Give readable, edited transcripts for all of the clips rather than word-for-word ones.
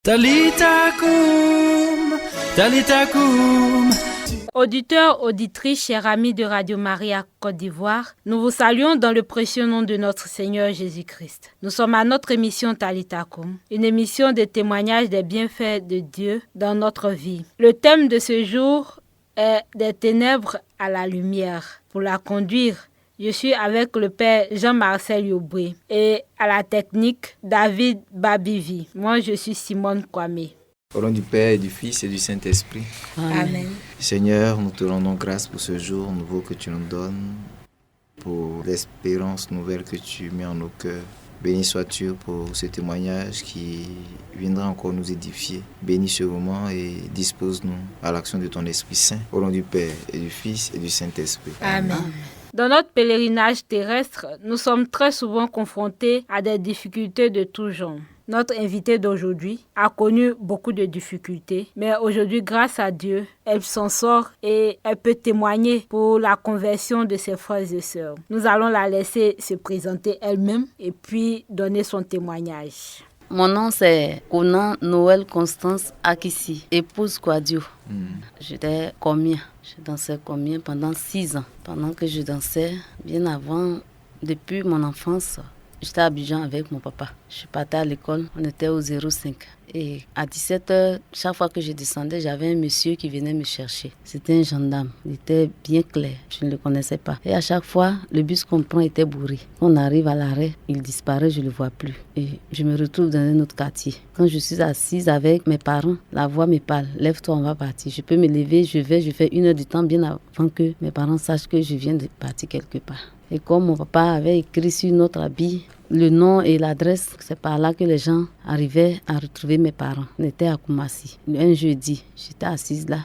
Talita Koum, Talita Koum. Auditeurs, auditrices, chers amis de Radio Maria Côte d'Ivoire, nous vous saluons dans le précieux nom de notre Seigneur Jésus-Christ. Nous sommes à notre émission Talita Koum, une émission de témoignage des bienfaits de Dieu dans notre vie. Le thème de ce jour est des ténèbres à la lumière. Pour la conduire, je suis avec le père Jean-Marcel Yoboué et à la technique David Babivi. Moi, je suis Simone Kwame. Au nom du Père et du Fils et du Saint-Esprit. Amen. Seigneur, nous te rendons grâce pour ce jour nouveau que tu nous donnes, pour l'espérance nouvelle que tu mets en nos cœurs. Béni sois-tu pour ce témoignage qui viendra encore nous édifier. Bénis ce moment et dispose-nous à l'action de ton Esprit Saint. Au nom du Père et du Fils et du Saint-Esprit. Amen. Dans notre pèlerinage terrestre, nous sommes très souvent confrontés à des difficultés de tout genre. Notre invitée d'aujourd'hui a connu beaucoup de difficultés, mais aujourd'hui, grâce à Dieu, elle s'en sort et elle peut témoigner pour la conversion de ses frères et sœurs. Nous allons la laisser se présenter elle-même et puis donner son témoignage. Mon nom c'est Conan Noël Constance Akissi, épouse Kwadio. J'étais combien? Je dansais combien pendant 6 ans. Pendant que je dansais, bien avant, depuis mon enfance, j'étais à Abidjan avec mon papa. Je partais à l'école, on était au 05. Et à 17h, chaque fois que je descendais, j'avais un monsieur qui venait me chercher. C'était un gendarme, il était bien clair, je ne le connaissais pas. Et à chaque fois, le bus qu'on prend était bourré. Quand on arrive à l'arrêt, il disparaît, je ne le vois plus. Et je me retrouve dans un autre quartier. Quand je suis assise avec mes parents, la voix me parle, lève-toi, on va partir. Je peux me lever, je fais 1 heure de temps bien avant que mes parents sachent que je viens de partir quelque part. Et comme mon papa avait écrit sur notre habit le nom et l'adresse, c'est par là que les gens arrivaient à retrouver mes parents. On était à Koumassi. Un jeudi, j'étais assise là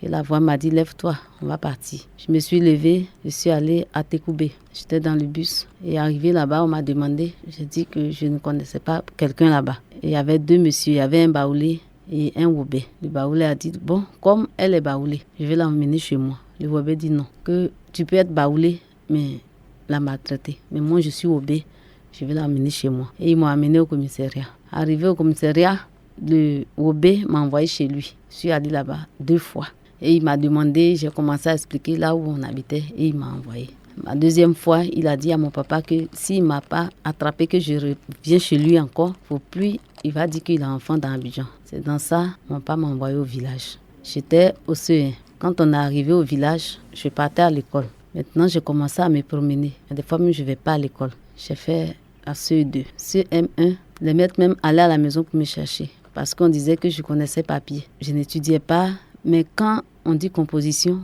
et la voix m'a dit « Lève-toi, on va partir ». Je me suis levée, je suis allée à Tekoubé. J'étais dans le bus et arrivé là-bas, on m'a demandé. J'ai dit que je ne connaissais pas quelqu'un là-bas. Et il y avait 2 messieurs, il y avait un baoulé et un wobé. Le baoulé a dit « Bon, comme elle est baoulée, je vais l'emmener chez moi ». Le wobé dit non, que tu peux être baoulé, mais la maltraiter. Mais moi, je suis obé, je vais l'amener chez moi. Et ils m'ont amené au commissariat. Arrivé au commissariat, le obé m'a envoyé chez lui. Je suis allée là-bas 2 fois. Et il m'a demandé, j'ai commencé à expliquer là où on habitait et il m'a envoyé. La 2e fois, il a dit à mon papa que s'il ne m'a pas attrapé, que je reviens chez lui encore, faut plus, il va dire qu'il a un enfant dans Abidjan. C'est dans ça, mon papa m'a envoyé au village. J'étais au CE1. Quand on est arrivé au village, je partais à l'école. Maintenant, j'ai commencé à me promener. Des fois, même, je ne vais pas à l'école. J'ai fait à CE2. CM1, les maîtres même allaient à la maison pour me chercher. Parce qu'on disait que je connaissais papier. Je n'étudiais pas. Mais quand on dit composition,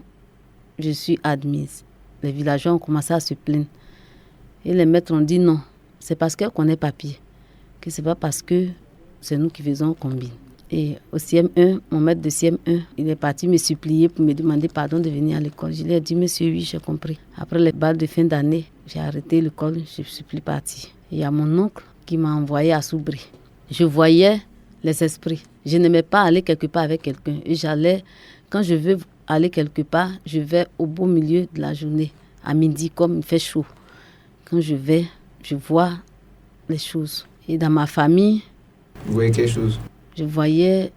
je suis admise. Les villageois ont commencé à se plaindre. Et les maîtres ont dit non. C'est parce qu'on connaît papier. Que ce n'est pas parce que c'est nous qui faisons combine. Et au CM1, mon maître de CM1, il est parti me supplier pour me demander pardon de venir à l'école. Je lui ai dit, monsieur, oui, j'ai compris. Après les balles de fin d'année, j'ai arrêté l'école, je ne suis plus partie. Il y a mon oncle qui m'a envoyé à Soubri. Je voyais les esprits. Je n'aimais pas aller quelque part avec quelqu'un. Et j'allais, quand je veux aller quelque part, je vais au beau milieu de la journée, à midi, comme il fait chaud. Quand je vais, je vois les choses. Et dans ma famille... Vous voyez quelque chose? Je voyais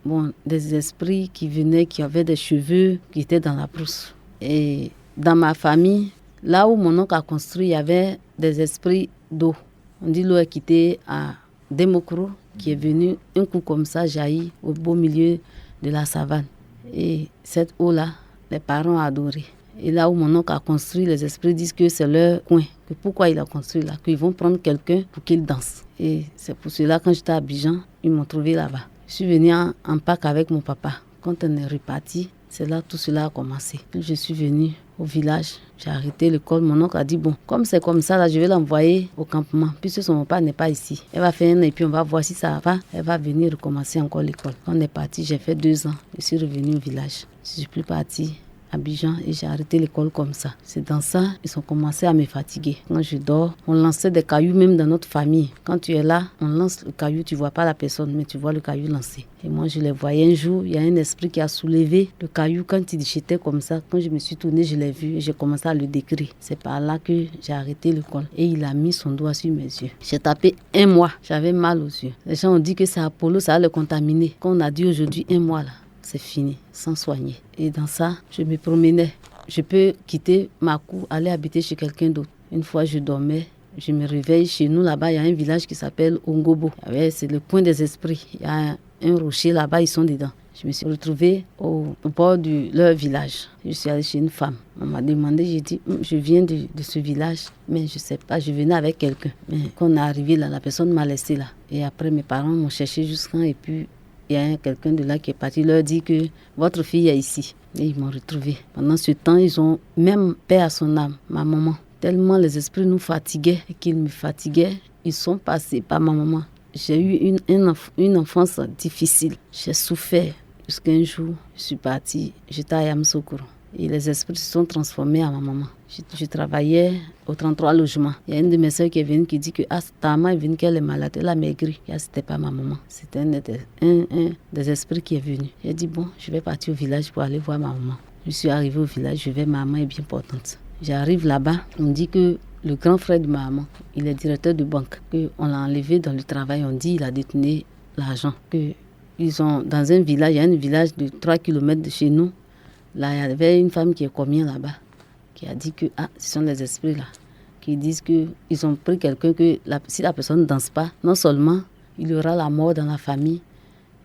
des esprits qui venaient, qui avaient des cheveux, qui étaient dans la brousse. Et dans ma famille, là où mon oncle a construit, il y avait des esprits d'eau. On dit l'eau est quittée à Demokro, qui est venu un coup comme ça, jaillit au beau milieu de la savane. Et cette eau-là, les parents ont adoré. Et là où mon oncle a construit, les esprits disent que c'est leur coin. Que pourquoi il a construit là? Qu'ils vont prendre quelqu'un pour qu'il danse. Et c'est pour cela, quand j'étais à Abidjan, ils m'ont trouvé là-bas. Je suis venue en Pâques avec mon papa. Quand on est reparti, c'est là tout cela a commencé. Quand je suis venue au village, j'ai arrêté l'école. Mon oncle a dit, bon, comme c'est comme ça, là, je vais l'envoyer au campement. Puisque son papa n'est pas ici. Elle va faire 1 an et puis on va voir si ça va. Elle va venir recommencer encore l'école. Quand on est parti, j'ai fait 2 ans. Je suis revenue au village. Je ne suis plus partie Abidjan et j'ai arrêté l'école comme ça. C'est dans ça, ils ont commencé à me fatiguer. Quand je dors, on lançait des cailloux même dans notre famille. Quand tu es là, on lance le caillou, tu vois pas la personne, mais tu vois le caillou lancer. Et moi, je les voyais un jour, il y a un esprit qui a soulevé le caillou quand il jetait comme ça. Quand je me suis tournée, je l'ai vu et j'ai commencé à le décrire. C'est par là que j'ai arrêté l'école. Et il a mis son doigt sur mes yeux. J'ai tapé 1 mois, j'avais mal aux yeux. Les gens ont dit que c'est Apollo, ça va le contaminer. Quand on a dit aujourd'hui 1 mois là, c'est fini, sans soigner. Et dans ça, je me promenais. Je peux quitter ma cour, aller habiter chez quelqu'un d'autre. Une fois, je dormais. Je me réveille chez nous, là-bas, il y a un village qui s'appelle Ongobo. C'est le coin des esprits. Il y a un rocher là-bas, ils sont dedans. Je me suis retrouvée au bord de leur village. Je suis allée chez une femme. On m'a demandé, j'ai dit, je viens de ce village, mais je ne sais pas, je venais avec quelqu'un. Mais quand on est arrivé là, la personne m'a laissé là. Et après, mes parents m'ont cherché jusqu'à, et puis il y a quelqu'un de là qui est parti, leur dit que votre fille est ici. Et ils m'ont retrouvée. Pendant ce temps, ils ont même paix à son âme, ma maman. Tellement les esprits nous fatiguaient et qu'ils me fatiguaient, ils sont passés par ma maman. J'ai eu une enfance difficile. J'ai souffert jusqu'à un jour, je suis partie, j'étais à Yamoussoukro. Et les esprits se sont transformés à ma maman. Je travaillais au 33 logements. Il y a une de mes soeurs qui est venue qui dit que ta maman est venue qu'elle est malade, elle a maigri. Et c'était pas ma maman, c'était un des esprits qui est venu. J'ai dit bon, je vais partir au village pour aller voir ma maman. Je suis arrivée au village, je vais, ma maman est bien portante. J'arrive là-bas, on me dit que le grand frère de ma maman, il est directeur de banque, qu'on l'a enlevé dans le travail, on dit qu'il a détenu l'argent. Ils ont dans un village, il y a un village de 3 km de chez nous. Là, il y avait une femme qui est commune là-bas, qui a dit que ce sont les esprits là, qui disent qu'ils ont pris quelqu'un que si la personne ne danse pas, non seulement il y aura la mort dans la famille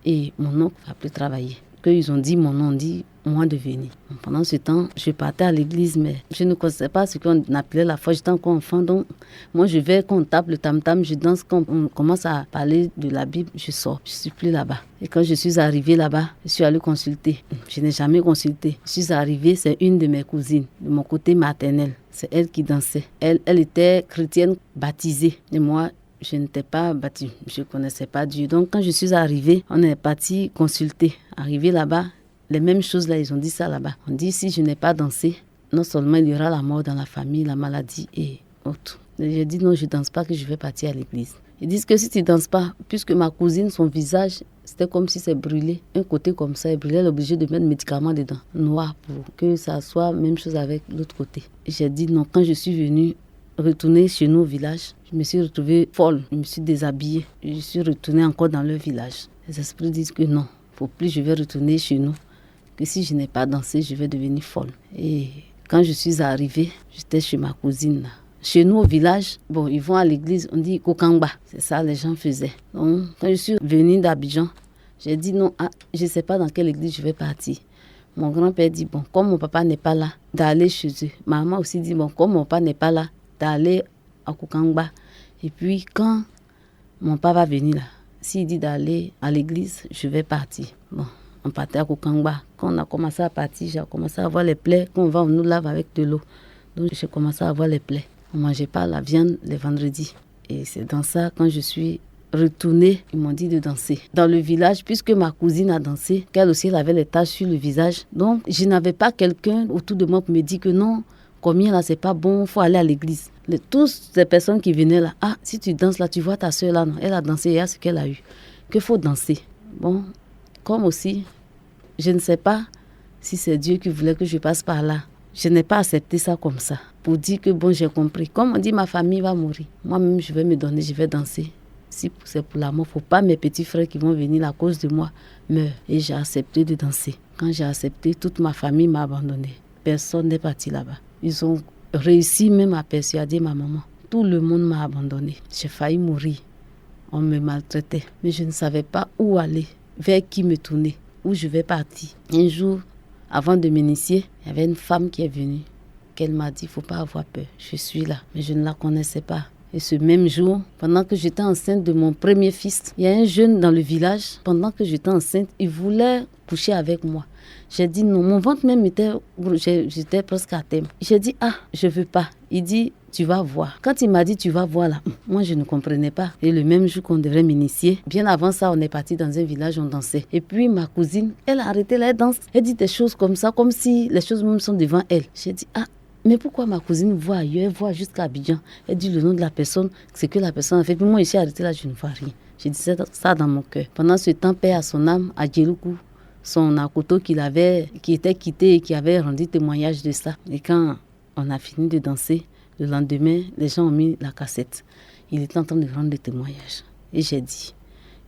et mon oncle ne va plus travailler. Qu'ils ont dit mon nom, on dit moi de venir. Pendant ce temps, je partais à l'église, mais je ne connaissais pas ce qu'on appelait la foi. J'étais encore enfant, donc moi je vais, quand on tape le tam-tam, je danse, quand on commence à parler de la Bible, je sors. Je ne suis plus là-bas. Et quand je suis arrivée là-bas, je suis allée consulter. Je n'ai jamais consulté. Je suis arrivée, c'est une de mes cousines, de mon côté maternel. C'est elle qui dansait. Elle était chrétienne baptisée. Et moi, je n'étais pas baptisée, je ne connaissais pas Dieu. Donc quand je suis arrivée, on est parti consulter. Arrivé là-bas, les mêmes choses là, ils ont dit ça là-bas. On dit si je n'ai pas dansé, non seulement il y aura la mort dans la famille, la maladie et autres. J'ai dit non, je ne danse pas, que je vais partir à l'église. Ils disent que si tu ne danses pas, puisque ma cousine, son visage, c'était comme si c'est brûlé. Un côté comme ça, elle brûlait, elle est obligée de mettre médicaments dedans, noir, pour que ça soit même chose avec l'autre côté. J'ai dit non, quand je suis venue retourner chez nous au village, je me suis retrouvée folle, je me suis déshabillée. Je suis retournée encore dans le village. Les esprits disent que non, faut plus je vais retourner chez nous, que si je n'ai pas dansé, je vais devenir folle. Et quand je suis arrivée, j'étais chez ma cousine là. Chez nous au village, bon, ils vont à l'église, on dit Kokangba. C'est ça les gens faisaient. Donc, quand je suis venue d'Abidjan, j'ai dit non, je ne sais pas dans quelle église je vais partir. Mon grand-père dit, bon, comme mon papa n'est pas là, d'aller chez eux. Ma maman aussi dit, bon, comme mon papa n'est pas là, d'aller à Kokangba. Et puis, quand mon papa va venir là, s'il dit d'aller à l'église, je vais partir. Bon, on partait à Kokangba. Quand on a commencé à partir, j'ai commencé à avoir les plaies. Quand on va, on nous lave avec de l'eau. Donc, j'ai commencé à avoir les plaies. On ne mangeait pas la viande les vendredis. Et c'est dans ça, quand je suis retournée, ils m'ont dit de danser. Dans le village, puisque ma cousine a dansé, qu'elle aussi elle avait les taches sur le visage. Donc, je n'avais pas quelqu'un autour de moi pour me dire que non, combien là, c'est pas bon, il faut aller à l'église. Toutes ces personnes qui venaient là, si tu danses là, tu vois ta soeur là, non, elle a dansé, il y a ce qu'elle a eu. Qu'il faut danser. Bon, comme aussi, je ne sais pas si c'est Dieu qui voulait que je passe par là. Je n'ai pas accepté ça comme ça, pour dire que bon, j'ai compris. Comme on dit, ma famille va mourir. Moi-même, je vais me donner, je vais danser. Si c'est pour la mort, il ne faut pas mes petits frères qui vont venir à cause de moi meurent. Et j'ai accepté de danser. Quand j'ai accepté, toute ma famille m'a abandonné. Personne n'est parti là-bas. Ils ont réussi même à persuader ma maman. Tout le monde m'a abandonné. J'ai failli mourir. On me maltraitait. Mais je ne savais pas où aller, vers qui me tourner, où je vais partir. Un jour, avant de m'initier, il y avait une femme qui est venue, qu'elle m'a dit, il ne faut pas avoir peur, je suis là. Mais je ne la connaissais pas. Et ce même jour, pendant que j'étais enceinte de mon premier fils, il y a un jeune dans le village, pendant que j'étais enceinte, il voulait coucher avec moi. J'ai dit non, mon ventre même j'étais presque à terme. J'ai dit, je ne veux pas. Il dit, tu vas voir. Quand il m'a dit, tu vas voir là, moi je ne comprenais pas. Et le même jour qu'on devrait m'initier, bien avant ça, on est parti dans un village, on dansait. Et puis ma cousine, elle a arrêté là, elle danse. Elle dit des choses comme ça, comme si les choses même sont devant elle. J'ai dit, mais pourquoi ma cousine voit ailleurs, elle voit jusqu'à Abidjan. Elle dit le nom de la personne, c'est que la personne a fait. Puis moi, ici, arrêté là, je ne vois rien. J'ai dit ça dans mon cœur. Pendant ce temps, paix à son âme, à Djeloukou, son akoto qui était quitté et qui avait rendu témoignage de ça. Et quand on a fini de danser, le lendemain, les gens ont mis la cassette. Il était en train de rendre des témoignages. Et j'ai dit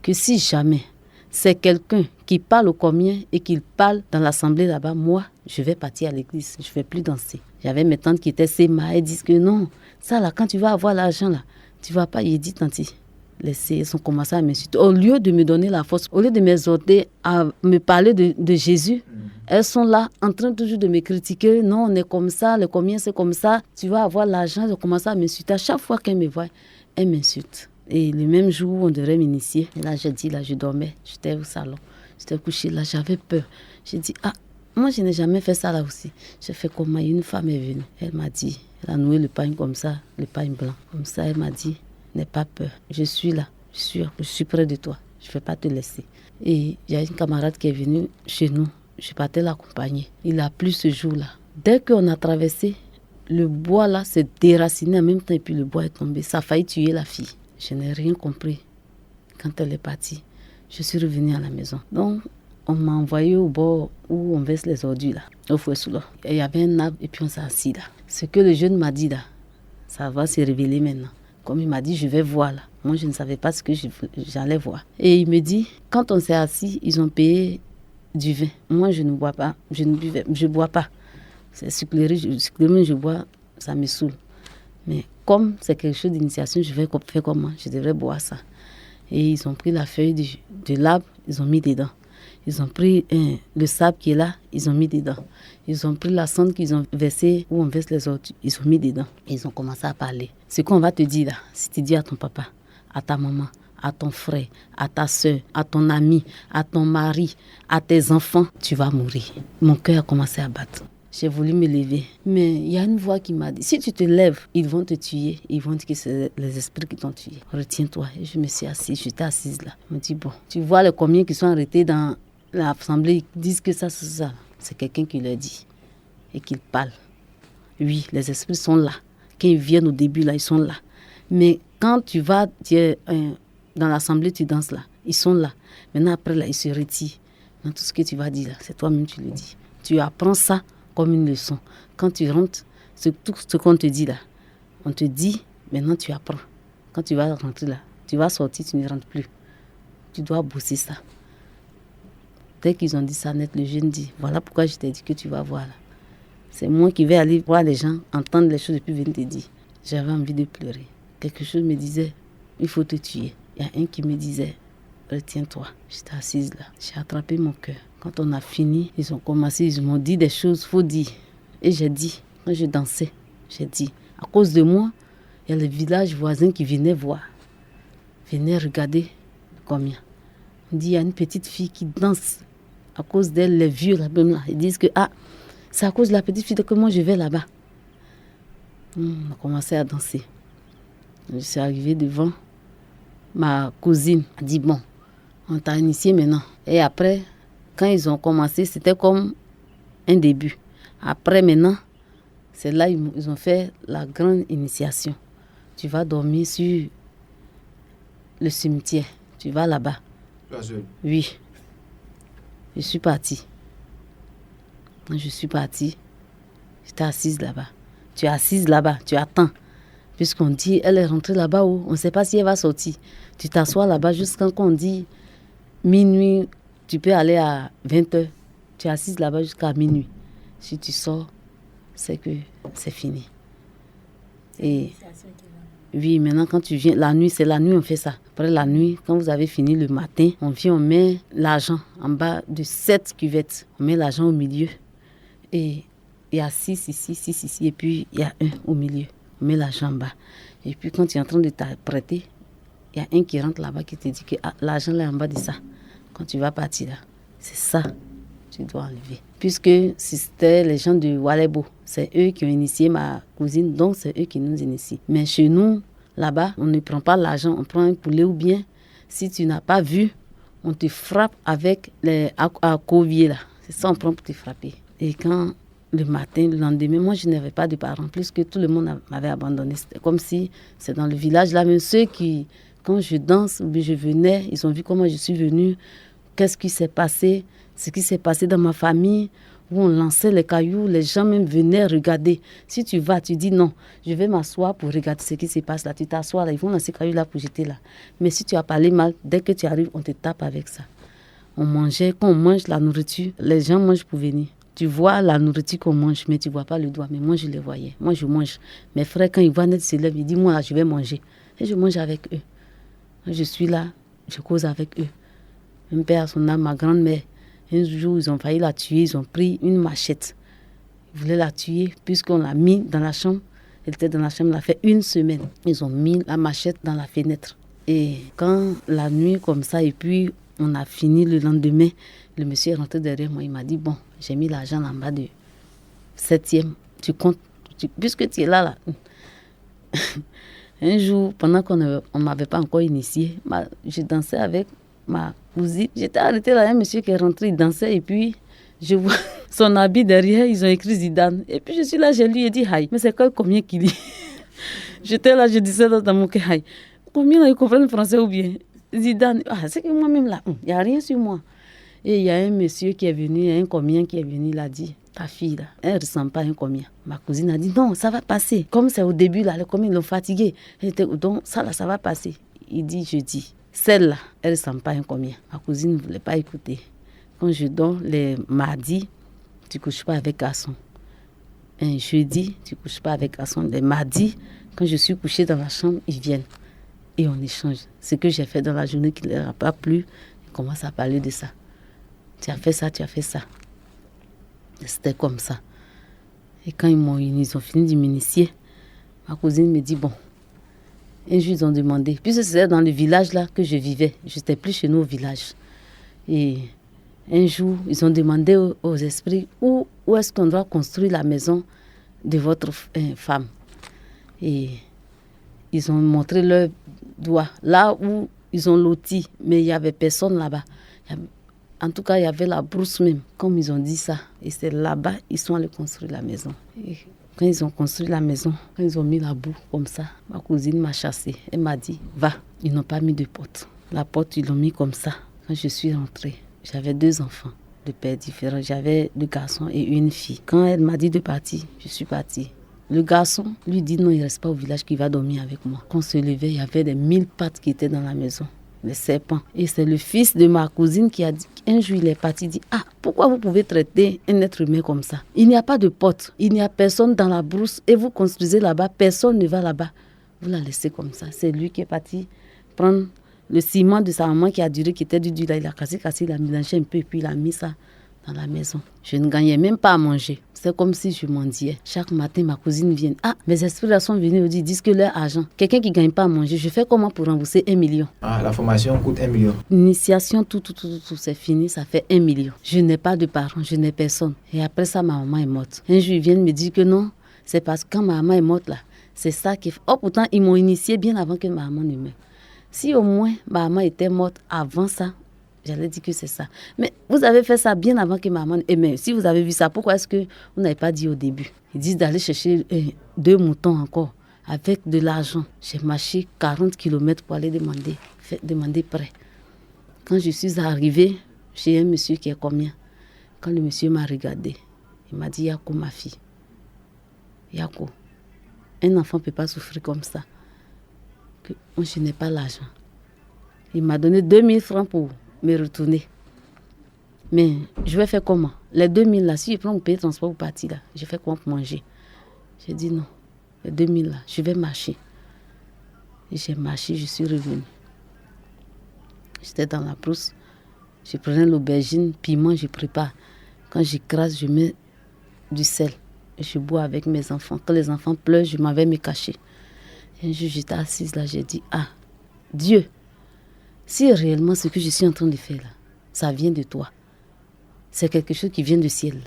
que si jamais c'est quelqu'un qui parle au combien et qu'il parle dans l'assemblée là-bas, moi, je vais partir à l'église. Je ne vais plus danser. J'avais mes tantes qui étaient Sema. Elles disent que non, ça là, quand tu vas avoir l'argent là, tu ne vas pas. Il dit, tanti, laissez, elles ont commencé à m'insulter. Au lieu de me donner la force, au lieu de m'exhorter à me parler de Jésus, elles sont là en train toujours de me critiquer. Non, on est comme ça, le combien c'est comme ça. Tu vas avoir l'argent. Elles ont commencé à m'insulter. À chaque fois qu'elles me voient, elles m'insultent. Et le même jour où on devrait m'initier, là j'ai dit, là je dormais, j'étais au salon, j'étais couchée là, j'avais peur. J'ai dit, moi je n'ai jamais fait ça là aussi. J'ai fait comment, une femme est venue, elle m'a dit, elle a noué le pain comme ça, le pain blanc. Comme ça, elle m'a dit, n'aie pas peur, je suis là, je suis près de toi, je ne vais pas te laisser. Et il y a une camarade qui est venue chez nous, je partais l'accompagner. Il a plu ce jour-là. Dès qu'on a traversé, le bois là s'est déraciné en même temps et puis le bois est tombé. Ça a failli tuer la fille. Je n'ai rien compris. Quand elle est partie, je suis revenue à la maison. Donc, on m'a envoyé au bord où on verse les ordures, là, au fouet sous l'eau. Il y avait un arbre et puis on s'est assis là. Ce que le jeune m'a dit là, ça va se révéler maintenant. Comme il m'a dit, je vais voir là. Moi, je ne savais pas ce que j'allais voir. Et il me dit, quand on s'est assis, ils ont payé du vin. Moi, je ne bois pas, je ne bois pas. C'est sucrerie, je bois, ça me saoule. Mais comme c'est quelque chose d'initiation, je vais faire comment? Je devrais boire ça. Et ils ont pris la feuille de l'arbre, ils ont mis dedans. Ils ont pris le sable qui est là, ils ont mis dedans. Ils ont pris la cendre qu'ils ont versée, où on verse les autres, ils ont mis dedans. Et ils ont commencé à parler. Ce qu'on va te dire là, si tu dis à ton papa, à ta maman, à ton frère, à ta soeur, à ton ami, à ton mari, à tes enfants, tu vas mourir. Mon cœur a commencé à battre. J'ai voulu me lever. Mais il y a une voix qui m'a dit, si tu te lèves, ils vont te tuer. Ils vont dire que c'est les esprits qui t'ont tué. Retiens-toi. Et je me suis assise, j'étais assise là. Je me dis, bon, tu vois les combien qui sont arrêtés dans l'assemblée, ils disent que ça, c'est ça. C'est quelqu'un qui leur dit et qu'il parle. Oui, les esprits sont là. Quand ils viennent au début, là, ils sont là. Mais quand tu vas dans l'assemblée, tu danses là. Ils sont là. Maintenant, après, là, ils se retirent. Dans tout ce que tu vas dire là, c'est toi-même qui le dis. Tu apprends ça comme une leçon. Quand tu rentres, tout ce qu'on te dit là, on te dit, maintenant tu apprends. Quand tu vas rentrer là, tu vas sortir, tu ne rentres plus. Tu dois bosser ça. Dès qu'ils ont dit ça net, le jeune dit, voilà pourquoi je t'ai dit que tu vas voir là. C'est moi qui vais aller voir les gens, entendre les choses et puis venir te dire. J'avais envie de pleurer. Quelque chose me disait, il faut te tuer. Il y a un qui me disait, retiens-toi. J'étais assise là, j'ai attrapé mon cœur. Quand on a fini, ils ont commencé, ils m'ont dit des choses, faut dire. Et j'ai dit, quand je dansais, j'ai dit, à cause de moi, il y a les villages voisins qui venaient voir, venaient regarder combien. On dit, il y a une petite fille qui danse. À cause d'elle, les vieux là-bas, là, ils disent que c'est à cause de la petite fille que moi je vais là-bas. On a commencé à danser. Je suis arrivée devant ma cousine. Elle a dit, bon, on t'a initié maintenant. Et après, quand ils ont commencé, c'était comme un début. Après, maintenant, c'est là ils ont fait la grande initiation. Tu vas dormir sur le cimetière. Tu vas là-bas. Oui. Je suis partie. Quand je suis partie, j'étais assise là-bas. Tu es assise là-bas, tu attends. Puisqu'on dit, elle est rentrée là-bas où on ne sait pas si elle va sortir. Tu t'assois là-bas jusqu'à quand on dit minuit. Tu peux aller à 20h. Tu es assise là-bas jusqu'à minuit. Si tu sors, c'est que c'est fini. Et oui, maintenant quand tu viens, la nuit, c'est la nuit on fait ça. Après la nuit, quand vous avez fini le matin, on vient, on met l'argent en bas de 7 cuvettes. On met l'argent au milieu. Et il y a 6 ici, et puis il y a 1 au milieu. On met l'argent en bas. Et puis quand tu es en train de t'apprêter, il y a un qui rentre là-bas qui te dit que l'argent là est en bas de ça. Quand tu vas partir là, c'est ça, tu dois enlever. Puisque c'était les gens de Walebo, c'est eux qui ont initié ma cousine, donc c'est eux qui nous initient. Mais chez nous, là-bas, on ne prend pas l'argent, on prend un poulet ou bien, si tu n'as pas vu, on te frappe avec les accoviers là. C'est ça, on prend pour te frapper. Et quand le matin, le lendemain, moi je n'avais pas de parents, puisque tout le monde m'avait abandonné. C'était comme si c'est dans le village là, même ceux qui, quand je danse ou bien je venais, ils ont vu comment je suis venue, qu'est-ce qui s'est passé, ce qui s'est passé dans ma famille, où on lançait les cailloux, les gens même venaient regarder. Si tu vas, tu dis non, je vais m'asseoir pour regarder ce qui se passe là. Tu t'assois là, ils vont lancer les cailloux là pour jeter là. Mais si tu as parlé mal, dès que tu arrives, on te tape avec ça. On mangeait, quand on mange la nourriture, les gens mangent pour venir. Tu vois la nourriture qu'on mange, mais tu ne vois pas le doigt. Mais moi, je les voyais. Moi, je mange. Mes frères, quand ils voient net se lèvent, ils disent, moi, là, je vais manger. Et je mange avec eux. Je suis là, je cause avec eux. Mon père, son âme, ma grand-mère, un jour, ils ont failli la tuer. Ils ont pris une machette. Ils voulaient la tuer, puisqu'on l'a mis dans la chambre. Elle était dans la chambre, elle a fait 1 semaine. Ils ont mis la machette dans la fenêtre. Et quand la nuit, comme ça, et puis on a fini le lendemain, le monsieur est rentré derrière moi. Il m'a dit, bon, j'ai mis l'argent en bas de 7e. Tu comptes, puisque tu es là. Un jour, pendant qu'on ne m'avait pas encore initié, je dansais avec ma cousine. J'étais arrêtée là, un monsieur qui est rentré, il dansait et puis je vois son habit derrière, ils ont écrit Zidane. Et puis je suis là, je lui ai dit, aïe, mais c'est combien qu'il dit? J'étais là, je disais dans mon cœur, aïe, combien là, ils comprennent le français ou bien Zidane? Ah, c'est que moi-même là, il n'y a rien sur moi. Et il y a un monsieur qui est venu, un combien qui est venu, il a dit, ta fille là, elle ne ressemble pas à un combien. Ma cousine a dit, non, ça va passer. Comme c'est au début là, les combien l'ont fatigué. Donc ça là, ça va passer. Il dit, je dis, celle-là, elle ne ressemble pas à un combien. Ma cousine ne voulait pas écouter. Quand je dors, les mardis, tu ne couches pas avec garçon. Un jeudi, tu ne couches pas avec garçon. Les mardis, quand je suis couchée dans la chambre, ils viennent. Et on échange. Ce que j'ai fait dans la journée qui ne leur a pas plu, ils commencent à parler de ça. Tu as fait ça, tu as fait ça. Et c'était comme ça. Et quand ils ont fini de m'initier, ma cousine me dit, bon, un jour ils ont demandé, puisque c'était dans le village là que je vivais, je n'étais plus chez nous au village. Et un jour, ils ont demandé aux esprits où est-ce qu'on doit construire la maison de votre femme. Et ils ont montré leurs doigts, là où ils ont loti, mais il n'y avait personne là-bas. En tout cas, il y avait la brousse même, comme ils ont dit ça. Et c'est là-bas, ils sont allés construire la maison. Et quand ils ont construit la maison, quand ils ont mis la boue comme ça, ma cousine m'a chassée. Elle m'a dit, va. Ils n'ont pas mis de porte. La porte, ils l'ont mis comme ça. Quand je suis rentrée, j'avais 2 enfants de pères différents. J'avais 2 garçons et une fille. Quand elle m'a dit de partir, je suis partie. Le garçon lui dit, non, il ne reste pas au village, qu'il va dormir avec moi. Quand on se levait, il y avait des 1000 pattes qui étaient dans la maison. Les serpents. Et c'est le fils de ma cousine qui a dit, un jour il est parti, il dit, ah, pourquoi vous pouvez traiter un être humain comme ça? Il n'y a pas de porte, il n'y a personne dans la brousse et vous construisez là-bas, personne ne va là-bas. Vous la laissez comme ça. C'est lui qui est parti prendre le ciment de sa maman qui a duré, qui était du là, il a cassé, il a mélangé un peu et puis il a mis ça dans la maison. Je ne gagnais même pas à manger. C'est comme si je mendiais. Chaque matin, ma cousine vient. Ah, mes esprits sont venus, ils disent que leur argent, quelqu'un qui ne gagne pas à manger, je fais comment pour rembourser 1 million? Ah, la formation coûte 1 million. L'initiation, tout, c'est fini, ça fait 1 million. Je n'ai pas de parents, je n'ai personne. Et après ça, ma maman est morte. Un jour, ils viennent me dire que non, c'est parce que quand ma maman est morte là, c'est ça qui... Oh, pourtant, ils m'ont initié bien avant que ma maman ne meure. Si au moins ma maman était morte avant ça, j'allais dire que c'est ça. Mais vous avez fait ça bien avant que maman... Et mais si vous avez vu ça, pourquoi est-ce que vous n'avez pas dit au début? Ils disent d'aller chercher 2 moutons encore avec de l'argent. J'ai marché 40 km pour aller demander prêt. Quand je suis arrivée chez un monsieur qui est combien? Quand le monsieur m'a regardé, il m'a dit, Yako, ma fille. Yako, un enfant ne peut pas souffrir comme ça. Que je n'ai pas l'argent. Il m'a donné 2000 francs pour me retourner. Mais je vais faire comment? Les 2000 là, si je prends mon payer transport pour partir là, je fais comment pour manger? J'ai dit non, les 2000 là, je vais marcher. Et j'ai marché, je suis revenue. J'étais dans la brousse, je prenais l'aubergine, piment, je prépare. Quand j'écrase, je mets du sel. Et je bois avec mes enfants. Quand les enfants pleurent, je m'en vais me cacher. Et un jour, j'étais assise là, j'ai dit, ah, Dieu, si réellement ce que je suis en train de faire là, ça vient de toi, c'est quelque chose qui vient du ciel.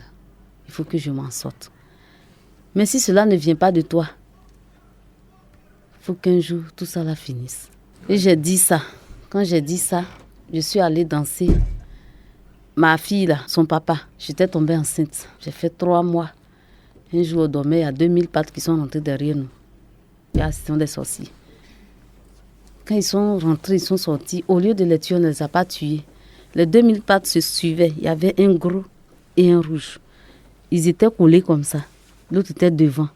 Il faut que je m'en sorte. Mais si cela ne vient pas de toi, il faut qu'un jour, tout ça là finisse. Et j'ai dit ça. Quand j'ai dit ça, je suis allée danser. Ma fille là, son papa, j'étais tombée enceinte. J'ai fait 3 mois. Un jour, on dormait, il y a 2000 pattes qui sont rentrées derrière nous. Il y a assistant des sorciers. Quand ils sont rentrés, ils sont sortis. Au lieu de les tuer, on ne les a pas tués. Les 2000 pattes se suivaient. Il y avait un gros et un rouge. Ils étaient collés comme ça. L'autre était devant.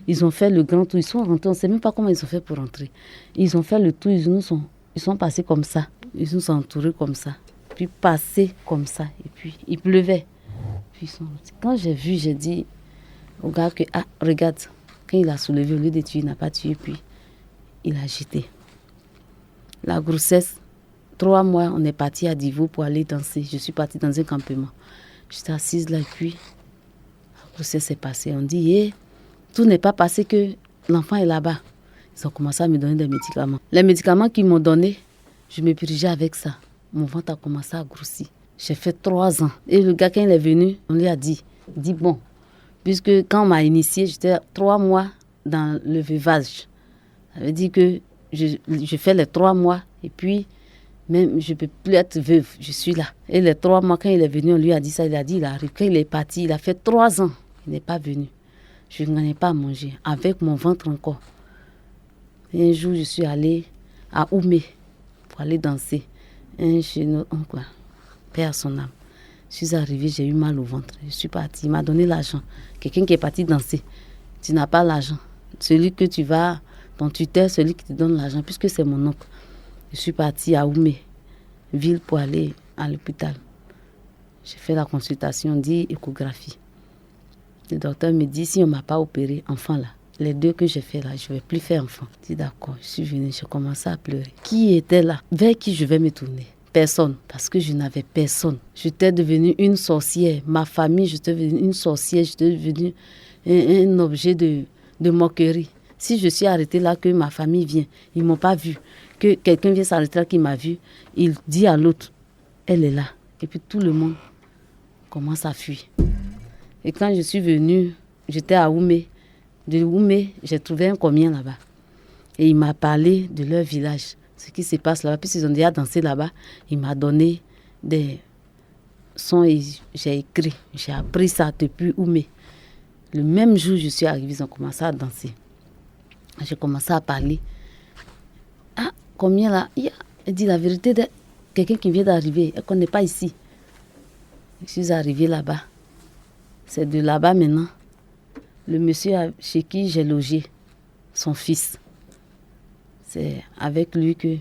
Ils ont fait le grand tour. Ils sont rentrés. On ne sait même pas comment ils ont fait pour rentrer. Ils ont fait le tour. Ils sont passés comme ça. Ils nous sont entourés comme ça. Puis passés comme ça. Et puis, il pleuvait. Puis, quand j'ai vu, j'ai dit au gars que, regarde, quand il a soulevé, au lieu de tuer, il n'a pas tué. Puis, il a jeté. La grossesse, 3 mois, on est parti à Divo pour aller danser. Je suis partie dans un campement. J'étais assise là, et puis la grossesse est passée. On dit, tout n'est pas passé que l'enfant est là-bas. Ils ont commencé à me donner des médicaments. Les médicaments qu'ils m'ont donnés, je me purgeais avec ça. Mon ventre a commencé à grossir. J'ai fait 3 ans. Et le gars, quand il est venu, on lui a dit bon, puisque quand on m'a initiée, j'étais 3 mois dans le veuvage. Ça veut dire que je fais les 3 mois et puis même je ne peux plus être veuve, je suis là. Et les 3 mois, quand il est venu, on lui a dit ça, il a dit, il arrive. Quand il est parti, il a fait 3 ans, il n'est pas venu. Je n'en ai pas à manger, avec mon ventre encore. Et un jour, je suis allée à Oumé pour aller danser. Chez notre oncle, paix à son âme. Je suis arrivée, j'ai eu mal au ventre. Je suis partie, il m'a donné l'argent. Quelqu'un qui est parti danser, tu n'as pas l'argent. Celui que tu vas, ton tuteur, celui qui te donne l'argent, puisque c'est mon oncle. Je suis partie à Oumé, ville, pour aller à l'hôpital. J'ai fait la consultation, dit échographie. Le docteur me dit, si on ne m'a pas opéré, enfant là, les 2 que j'ai fait là, je ne vais plus faire enfant. Je dis d'accord, je suis venue, j'ai commencé à pleurer. Qui était là? Vers qui je vais me tourner? Personne, parce que je n'avais personne. J'étais devenue une sorcière. Ma famille, j'étais devenue une sorcière, j'étais devenue un objet de moquerie. Si je suis arrêtée là, que ma famille vient, ils ne m'ont pas vu. Que quelqu'un vient s'arrêter là qui m'a vu, il dit à l'autre, elle est là. Et puis tout le monde commence à fuir. Et quand je suis venue, j'étais à Oumé. De Oumé, j'ai trouvé un commis là-bas. Et il m'a parlé de leur village, ce qui se passe là-bas. Puisqu'ils ont déjà dansé là-bas, il m'a donné des sons et j'ai écrit. J'ai appris ça depuis Oumé. Le même jour, je suis arrivée, ils ont commencé à danser. J'ai commencé à parler. Combien là? Elle dit la vérité de quelqu'un qui vient d'arriver et qu'on n'est pas ici. Je suis arrivée là-bas. C'est de là-bas maintenant. Le monsieur chez qui j'ai logé, son fils. C'est avec lui que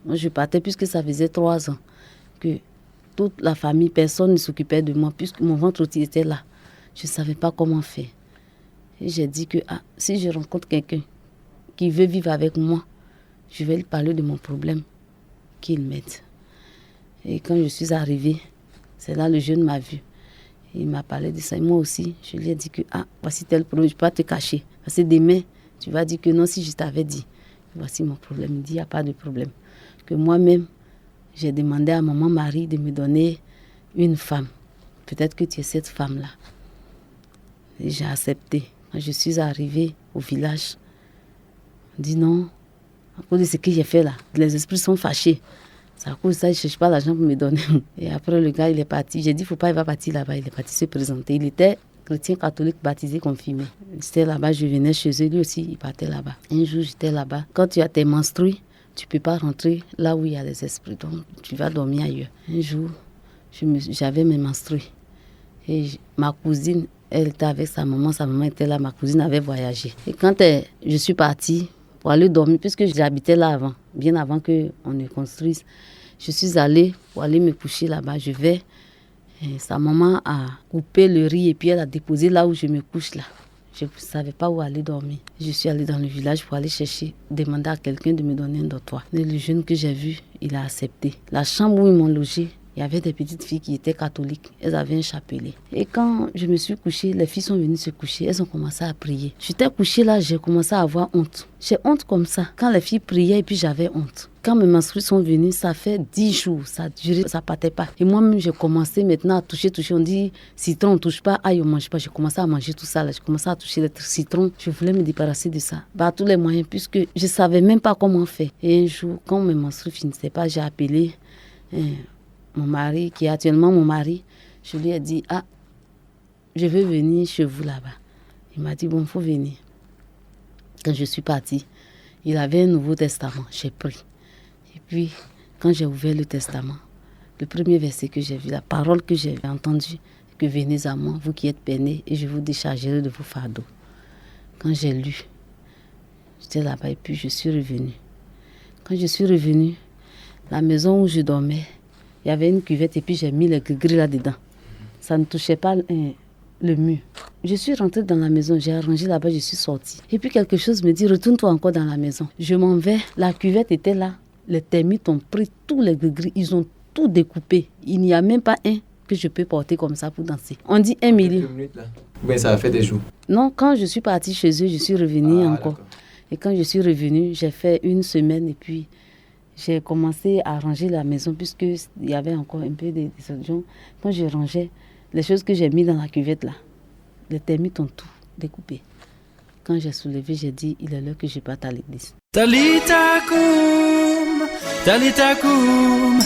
moi je partais, puisque ça faisait 3 ans que toute la famille, personne ne s'occupait de moi, puisque mon ventre aussi était là. Je ne savais pas comment faire. Et j'ai dit que si je rencontre quelqu'un qui veut vivre avec moi, je vais lui parler de mon problème, qu'il m'aide. Et quand je suis arrivée, c'est là le jeune m'a vu. Il m'a parlé de ça. Et moi aussi, je lui ai dit que voici tel problème, je ne peux pas te cacher. Parce que demain, tu vas dire que non, si je t'avais dit, voici mon problème. Il dit, il n'y a pas de problème. Que moi-même, j'ai demandé à maman Marie de me donner une femme. Peut-être que tu es cette femme-là. Et j'ai accepté. Quand je suis arrivée au village, on dit non. À cause de ce que j'ai fait là, les esprits sont fâchés. C'est à cause de ça, je ne cherche pas l'argent pour me donner. Et après, le gars, il est parti. J'ai dit, il ne faut pas, il va partir là-bas. Il est parti se présenter. Il était chrétien catholique, baptisé, confirmé. J'étais là-bas, je venais chez eux. Lui aussi, il partait là-bas. Un jour, j'étais là-bas. Quand tu as tes menstrues, tu ne peux pas rentrer là où il y a les esprits. Donc, tu vas dormir ailleurs. Un jour, j'avais mes menstrues. Et ma cousine, elle était avec sa maman était là. Ma cousine avait voyagé. Et quand je suis partie, pour aller dormir, puisque j'habitais là avant, bien avant qu'on ne construise. Je suis allée pour aller me coucher là-bas. Je vais, sa maman a coupé le riz et puis elle a déposé là où je me couche là. Je ne savais pas où aller dormir. Je suis allée dans le village pour aller chercher, demander à quelqu'un de me donner un dortoir. Et le jeune que j'ai vu, il a accepté. La chambre où ils m'ont logé, il y avait des petites filles qui étaient catholiques. Elles avaient un chapelet. Et quand je me suis couchée, les filles sont venues se coucher. Elles ont commencé à prier. J'étais couchée là, j'ai commencé à avoir honte. J'ai honte comme ça. Quand les filles priaient et puis j'avais honte. Quand mes menstrues sont venues, ça fait 10 jours, ça a duré, ça partait pas. Et moi-même, j'ai commencé maintenant à toucher. On dit, citron, on touche pas, aïe, on mange pas. J'ai commencé à manger tout ça, là. J'ai commencé à toucher les citrons. Je voulais me débarrasser de ça. Par tous les moyens, puisque je savais même pas comment faire. Et un jour, quand mes menstrues finissaient pas, j'ai appelé mon mari, qui est actuellement mon mari. Je lui ai dit, je veux venir chez vous là-bas. Il m'a dit, bon, il faut venir. Quand je suis partie, il avait un Nouveau Testament, j'ai pris. Et puis, quand j'ai ouvert le Testament, le premier verset que j'ai vu, la parole que j'ai entendue, que venez à moi, vous qui êtes peinés, et je vous déchargerai de vos fardeaux. Quand j'ai lu, j'étais là-bas et puis je suis revenue. Quand je suis revenue, la maison où je dormais, il y avait une cuvette et puis j'ai mis les gris là-dedans. Ça ne touchait pas le mur. Je suis rentrée dans la maison, j'ai arrangé là-bas, je suis sortie. Et puis quelque chose me dit, retourne-toi encore dans la maison. Je m'en vais, la cuvette était là. Les termites ont pris tous les gris, ils ont tout découpé. Il n'y a même pas un que je peux porter comme ça pour danser. On dit 1 million. Quelques minutes là. Oui, ça a fait des jours. Non, quand je suis partie chez eux, je suis revenue encore. D'accord. Et quand je suis revenue, j'ai fait 1 semaine et puis j'ai commencé à ranger la maison puisqu'il y avait encore un peu de désordre. Quand je rangeais, les choses que j'ai mises dans la cuvette là, les termites ont tout découpé. Quand j'ai soulevé, j'ai dit, il est l'heure que je parte à l'église. Talita Koum, Talita Koum.